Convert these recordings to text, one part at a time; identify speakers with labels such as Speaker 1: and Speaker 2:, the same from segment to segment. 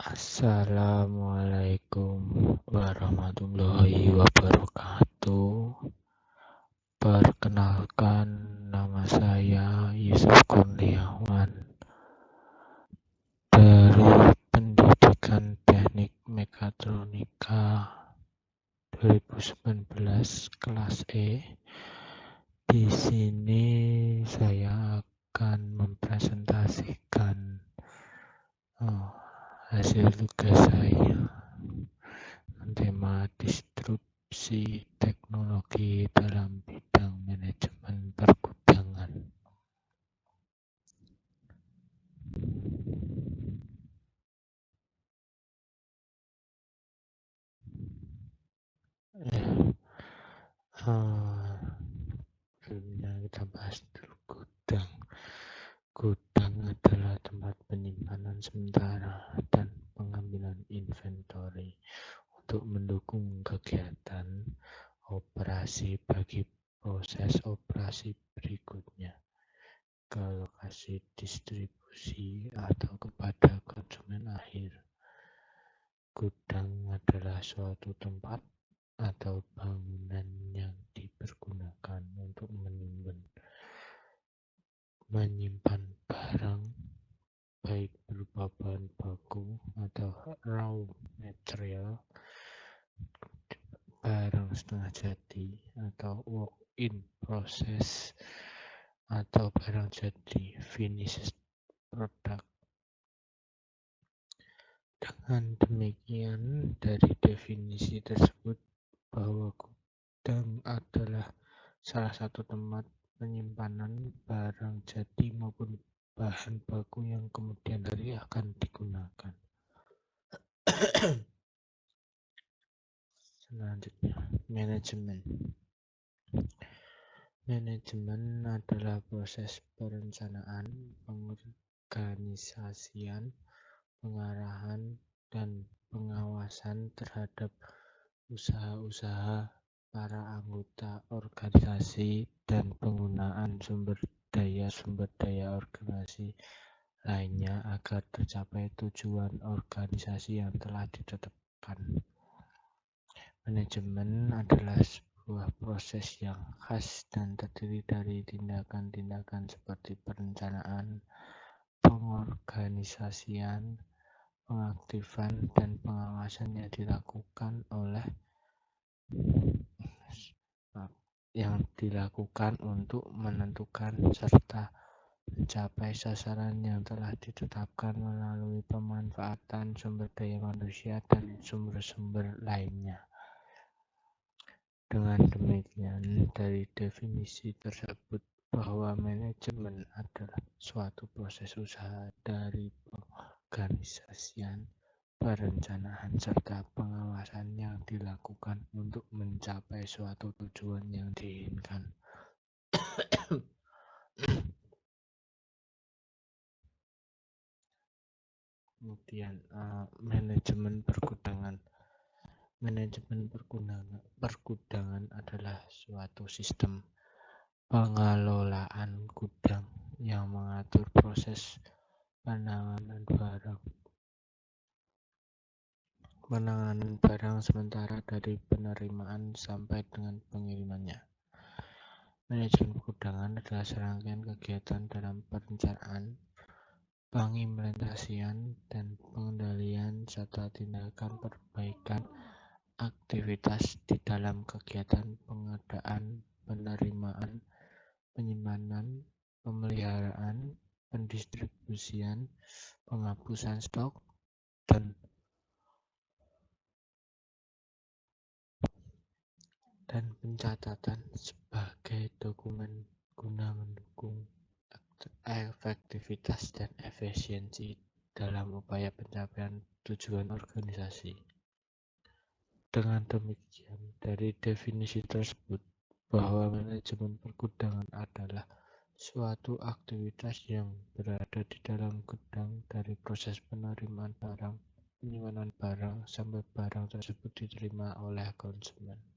Speaker 1: Assalamualaikum warahmatullahi wabarakatuh. Perkenalkan, nama saya Yusuf Kurniawan dari Pendidikan Teknik Mekatronika 2019 kelas E. Di sini saya akan mempresentasikan hasil tugas saya. Tema disrupsi teknologi dalam bidang manajemen pergudangan. Sebelumnya kita bahas dulu gudang. Gudang adalah tempat penyimpanan sementara dan pengambilan inventory untuk mendukung kegiatan operasi bagi proses operasi berikutnya ke lokasi distribusi atau kepada konsumen akhir. Gudang adalah suatu tempat atau bangunan yang dipergunakan untuk menyimpan barang, baik berupa bahan baku atau raw material, barang setengah jadi atau work in process, atau barang jadi finished product. Dengan demikian, dari definisi tersebut bahwa gudang adalah salah satu tempat penyimpanan barang jadi maupun bahan baku yang kemudian hari akan digunakan. Selanjutnya, manajemen. Manajemen adalah proses perencanaan, pengorganisasian, pengarahan, dan pengawasan terhadap usaha-usaha para anggota organisasi dan penggunaan sumber daya organisasi lainnya agar tercapai tujuan organisasi yang telah ditetapkan. Manajemen adalah sebuah proses yang khas dan terdiri dari tindakan-tindakan seperti perencanaan, pengorganisasian, pengaktifan, dan pengawasan yang dilakukan untuk menentukan serta mencapai sasaran yang telah ditetapkan melalui pemanfaatan sumber daya manusia dan sumber-sumber lainnya. Dengan demikian, dari definisi tersebut bahwa manajemen adalah suatu proses usaha dari pengorganisasian, perencanaan, serta pengawasan yang dilakukan untuk mencapai suatu tujuan yang diinginkan. Kemudian manajemen pergudangan. Manajemen pergudangan adalah suatu sistem pengelolaan gudang yang mengatur proses penanganan barang sementara dari penerimaan sampai dengan pengirimannya. Manajemen pergudangan adalah serangkaian kegiatan dalam perencanaan, pengimplementasian, dan pengendalian serta tindakan perbaikan aktivitas di dalam kegiatan pengadaan, penerimaan, penyimpanan, pemeliharaan, pendistribusian, penghapusan stok, dan pencatatan sebagai dokumen guna mendukung efektivitas dan efisiensi dalam upaya pencapaian tujuan organisasi. Dengan demikian, dari definisi tersebut bahwa manajemen pergudangan adalah suatu aktivitas yang berada di dalam gudang dari proses penerimaan barang, penyimpanan barang, sampai barang tersebut diterima oleh konsumen.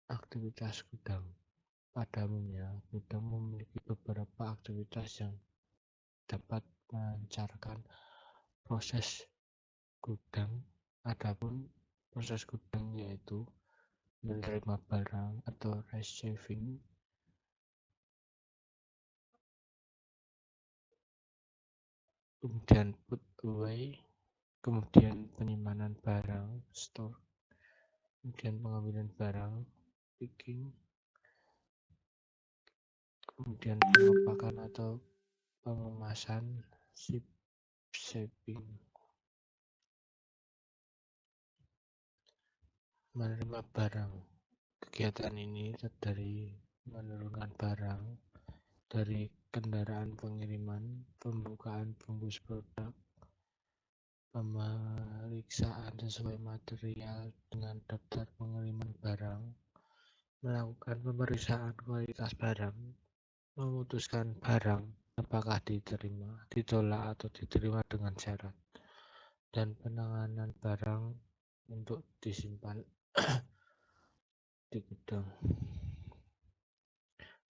Speaker 1: Aktivitas gudang. Pada umumnya, gudang memiliki beberapa aktivitas yang dapat melancarkan proses gudang. Adapun proses gudang yaitu menerima barang atau receiving, kemudian put away, kemudian penyimpanan barang, store, kemudian pengambilan barang, picking, kemudian pengepakan atau pengemasan, shipping. Menerima barang. Kegiatan ini terdiri menurunkan barang dari kendaraan pengiriman, pembukaan bungkus produk, pemeriksaan sesuai material dengan daftar pengiriman barang, melakukan pemeriksaan kualitas barang, memutuskan barang apakah diterima, ditolak atau diterima dengan syarat, dan penanganan barang untuk disimpan di gudang.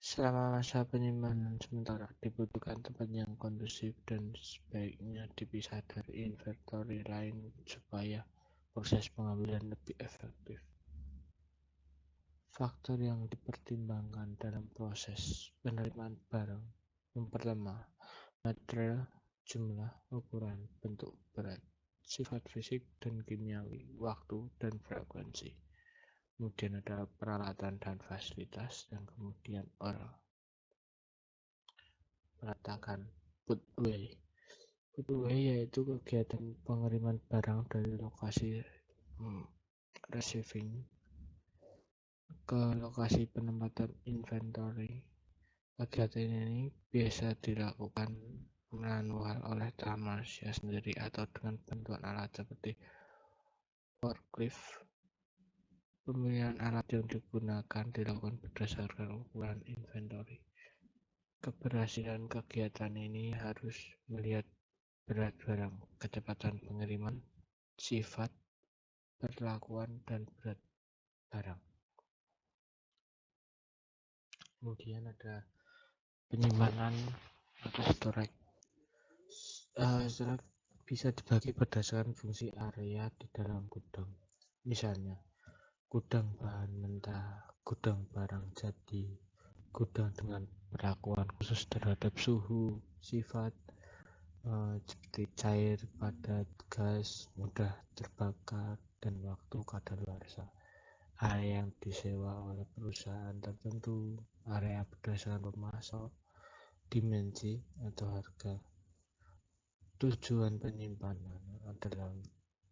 Speaker 1: Selama masa penyimpanan sementara, dibutuhkan tempat yang kondusif dan sebaiknya dipisah dari inventory lain supaya proses pengambilan lebih efektif. Faktor yang dipertimbangkan dalam proses penerimaan barang. Yang pertama, material, jumlah, ukuran, bentuk, berat, sifat fisik dan kimiawi, waktu, dan frekuensi. Kemudian ada peralatan dan fasilitas, dan kemudian orang. Mengatakan put away. Put away yaitu kegiatan pengiriman barang dari lokasi receiving ke lokasi penempatan inventory. Kegiatan ini biasa dilakukan manual oleh tangan manusia sendiri atau dengan bantuan alat seperti forklift. Pemilihan alat yang digunakan dilakukan berdasarkan ukuran inventory. Keberhasilan kegiatan ini harus melihat berat barang, kecepatan pengiriman, sifat, perlakuan, dan berat barang. Kemudian ada penyimpanan atau storage. Storage bisa dibagi berdasarkan fungsi area di dalam gudang. Misalnya, gudang bahan mentah, gudang barang jadi, gudang dengan perlakuan khusus terhadap suhu, sifat, seperti cair, padat, gas, mudah terbakar, dan waktu kadaluarsa. Area yang disewa oleh perusahaan tertentu, area berdasarkan pemasok, dimensi, atau harga. Tujuan penyimpanan adalah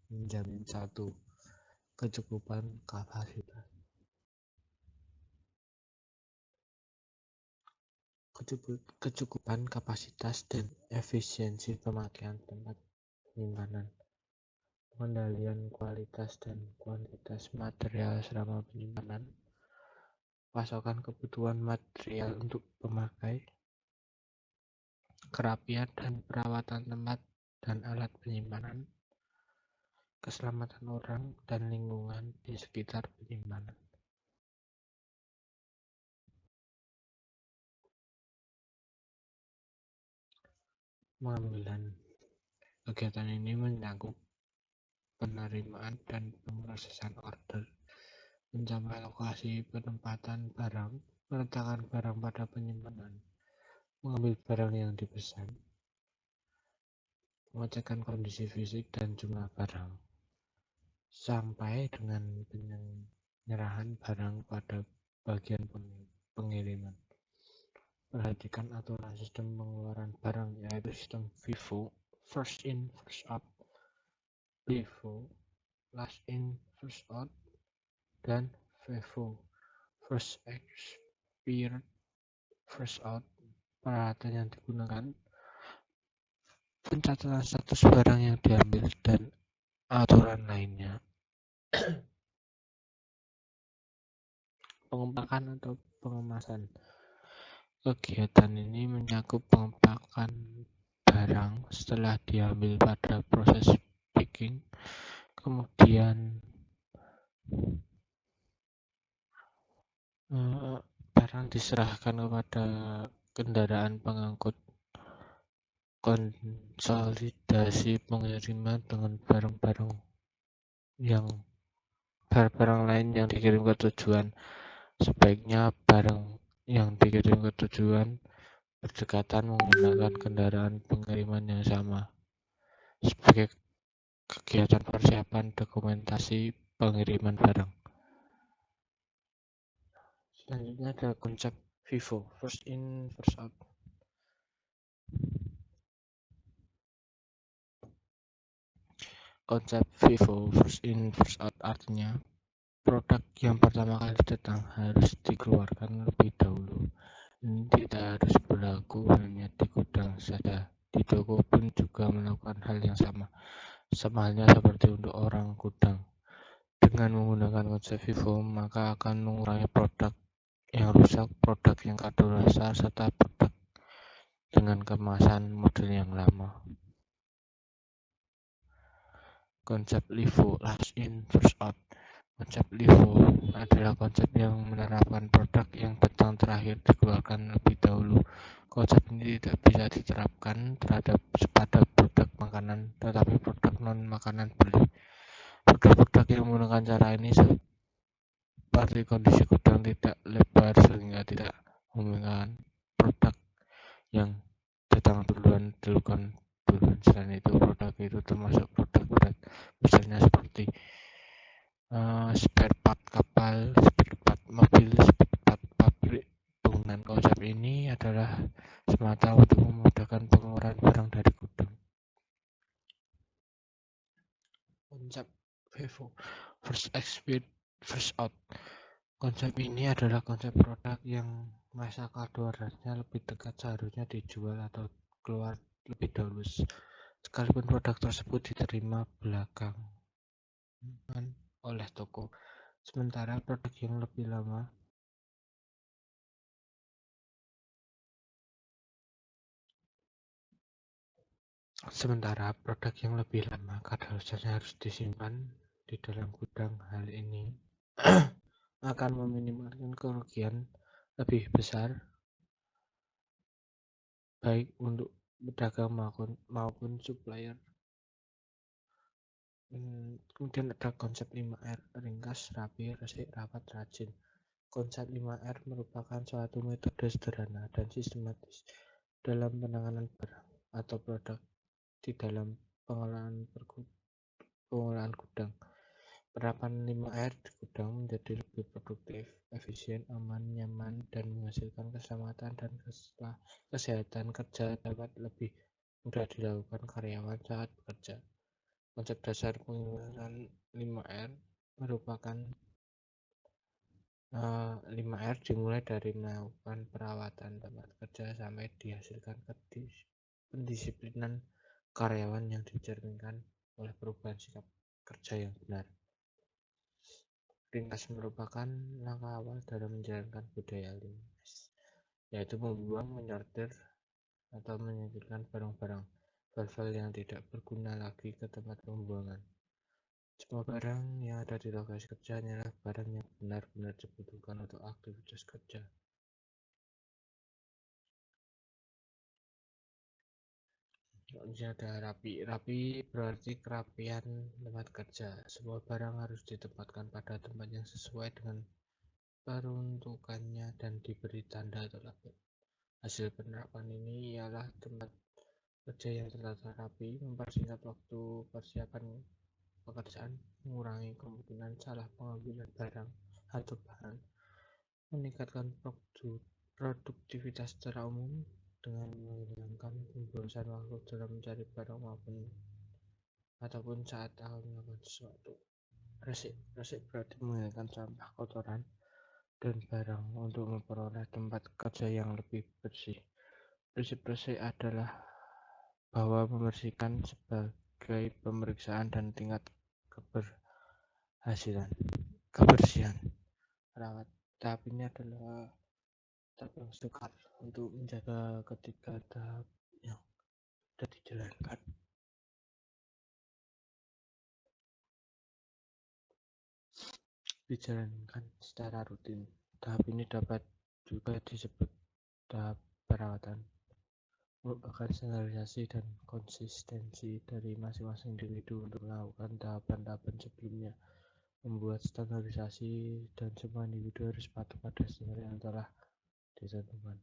Speaker 1: menjamin satu, kecukupan kapasitas dan efisiensi pemakaian tempat penyimpanan, pengendalian kualitas dan kuantitas material selama penyimpanan, pasokan kebutuhan material untuk pemakai, kerapian dan perawatan tempat dan alat penyimpanan, keselamatan orang dan lingkungan di sekitar penyimpanan. Pengambilan. Kegiatan ini menyangkut penerimaan dan pemrosesan order, mencapai lokasi penempatan barang, meletakkan barang pada penyimpanan, mengambil barang yang dipesan, pengecekan kondisi fisik dan jumlah barang, sampai dengan penyerahan barang pada bagian pengiriman. Perhatikan aturan sistem pengeluaran barang, yaitu sistem FIFO, first in first out, LIFO, last in first out, dan FIFO, first expired first out. Peralatan yang digunakan, pencatatan status barang yang diambil, dan aturan lainnya. Pengepakan atau pengemasan. Kegiatan ini mencakup pengepakan barang setelah diambil pada proses picking, kemudian barang diserahkan kepada kendaraan pengangkut konsolidasi pengiriman dengan yang barang lain yang dikirim ke tujuan. Sebaiknya barang yang dikirim ke tujuan berdekatan menggunakan kendaraan pengiriman yang sama sebagai kegiatan persiapan dokumentasi pengiriman barang. Selanjutnya ada konsep FIFO, first in first out. Konsep FIFO, first in first out, artinya produk yang pertama kali datang harus dikeluarkan lebih dahulu. Ini tidak harus berlaku hanya di gudang saja. Di toko pun juga melakukan hal yang sama. Sama halnya seperti untuk orang gudang. Dengan menggunakan konsep FIFO, maka akan mengurangi produk yang rusak, produk yang kadaluarsa, serta produk dengan kemasan model yang lama. Konsep LIFO, last in first out. Konsep LIFO adalah konsep yang menerapkan produk yang datang terakhir dikeluarkan lebih dahulu. Konsep ini tidak bisa diterapkan pada produk makanan, tetapi produk non-makanan boleh. Produk-produk yang menggunakan cara ini seperti kondisi gudang tidak lebar sehingga tidak memungkinkan produk yang datang duluan duluan. Selain itu, produk itu termasuk produk berat, misalnya seperti spare part kapal, spare part mobil, spare part pabrik. Penggunaan konsep ini adalah semata untuk memudahkan pengeluaran barang dari gudang. Konsep FIFO, first expert, first out. Konsep ini adalah konsep produk yang masa kadaluarsanya lebih dekat, seharusnya dijual atau keluar lebih dahulu, sekalipun produk tersebut diterima belakangan oleh toko. Sementara produk yang lebih lama kadaluarsanya harus disimpan di dalam gudang. Hal ini akan meminimalkan kerugian lebih besar baik untuk pedagang maupun supplier. Kemudian ada konsep 5R, ringkas, rapi, resik, rapat, rajin. Konsep 5R merupakan suatu metode sederhana dan sistematis dalam penanganan barang atau produk di dalam pengelolaan gudang. Penerapan 5R di gudang menjadi lebih produktif, efisien, aman, nyaman, dan menghasilkan keselamatan dan kesehatan kerja dapat lebih mudah dilakukan karyawan saat bekerja. Konsep dasar penggunaan 5R merupakan 5R dimulai dari melakukan perawatan tempat kerja sampai dihasilkan pendisiplinan karyawan yang dicerminkan oleh perubahan sikap kerja yang benar. Ringkas merupakan langkah awal dalam menjalankan budaya lean, yaitu membuang, menyortir, atau menyingkirkan barang-barang file yang tidak berguna lagi ke tempat pembuangan. Semua barang yang ada di lokasi kerja hanyalah barang yang benar-benar dibutuhkan untuk aktivitas kerja. Ada rapi berarti kerapian tempat kerja. Semua barang harus ditempatkan pada tempat yang sesuai dengan peruntukannya dan diberi tanda atau label. Hasil penerapan ini ialah tempat kerja yang tertata rapi, mempersingkat waktu persiapan pekerjaan, mengurangi kemungkinan salah pengambilan barang atau bahan, meningkatkan produktivitas secara umum dengan menghilangkan pemborosan waktu dalam mencari barang ataupun saat akan melakukan sesuatu. Resik berarti menghilangkan sampah, kotoran, dan barang untuk memperoleh tempat kerja yang lebih bersih. Bersih adalah bahwa membersihkan sebagai pemeriksaan dan tingkat kebersihan. Rawat tahap ini adalah tahap yang sukar untuk menjaga ketiga tahap yang sudah dijalankan secara rutin. Tahap ini dapat juga disebut tahap perawatan. merupakan standarisasi dan konsistensi dari masing-masing individu untuk melakukan tahapan-tahapan sebelumnya. Membuat standarisasi dan semua individu harus patuh pada standar yang telah ditentukan.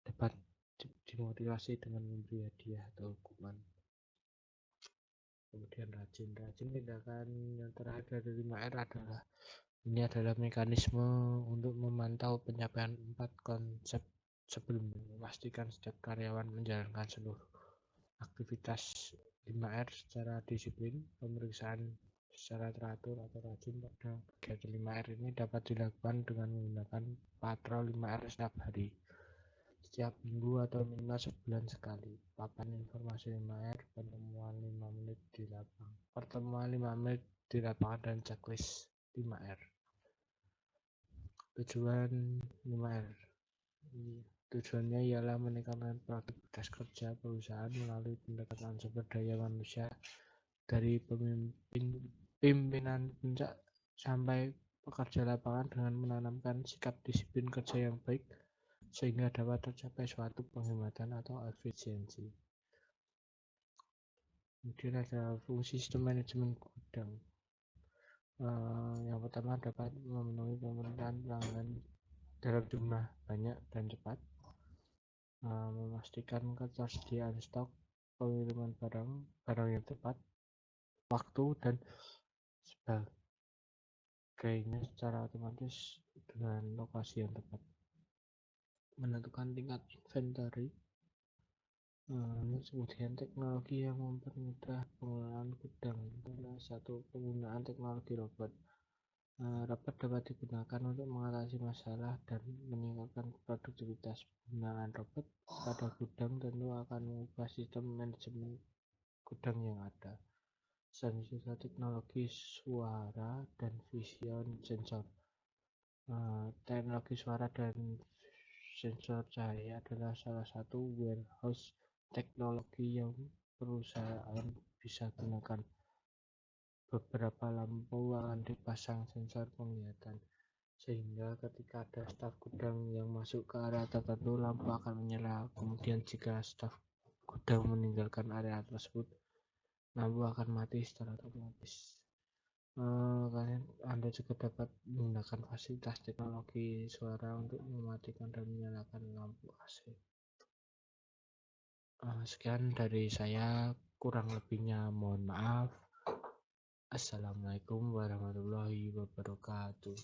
Speaker 1: Dapat dimotivasi dengan memberi hadiah atau hukuman. Kemudian rajin tindakan yang terakhir dari 5R adalah mekanisme untuk memantau pencapaian 4 konsep sebelum memastikan setiap karyawan menjalankan seluruh aktivitas 5R secara disiplin. Pemeriksaan secara teratur atau rajin pada kegiatan 5R ini dapat dilakukan dengan menggunakan patrol 5R setiap hari, setiap minggu atau minimal sebulan sekali. Papan informasi 5R, pertemuan 5 menit di lapangan dan checklist 5R. Tujuan 5R, tujuannya ialah meningkatkan produktivitas kerja perusahaan melalui pendekatan sumber daya manusia dari pimpinan puncak sampai pekerja lapangan dengan menanamkan sikap disiplin kerja yang baik sehingga dapat tercapai suatu penghematan atau efisiensi. Kemudian ada fungsi sistem manajemen gudang. Yang pertama dapat memenuhi permintaan pelanggan dalam jumlah banyak dan cepat, memastikan ketersediaan stok, pengiriman barang yang tepat waktu dan sebagainya secara otomatis dengan lokasi yang tepat. Menentukan tingkat inventory. Kemudian teknologi yang mempermudah pengelolaan gudang adalah satu penggunaan teknologi robot. Robot dapat digunakan untuk mengatasi masalah dan meningkatkan produktivitas. Penggunaan robot pada gudang tentu akan mengubah sistem manajemen gudang yang ada. Selain teknologi suara dan vision sensor. Teknologi suara dan sensor cahaya adalah salah satu warehouse teknologi yang perusahaan bisa gunakan. Beberapa lampu akan dipasang sensor penglihatan, sehingga ketika ada staf gudang yang masuk ke area tertentu, lampu akan menyala. Kemudian jika staf gudang meninggalkan area tersebut, lampu akan mati secara otomatis. Anda juga dapat menggunakan fasilitas teknologi suara untuk mematikan dan menyalakan lampu AC. Sekian dari saya, kurang lebihnya mohon maaf. Assalamualaikum warahmatullahi wabarakatuh.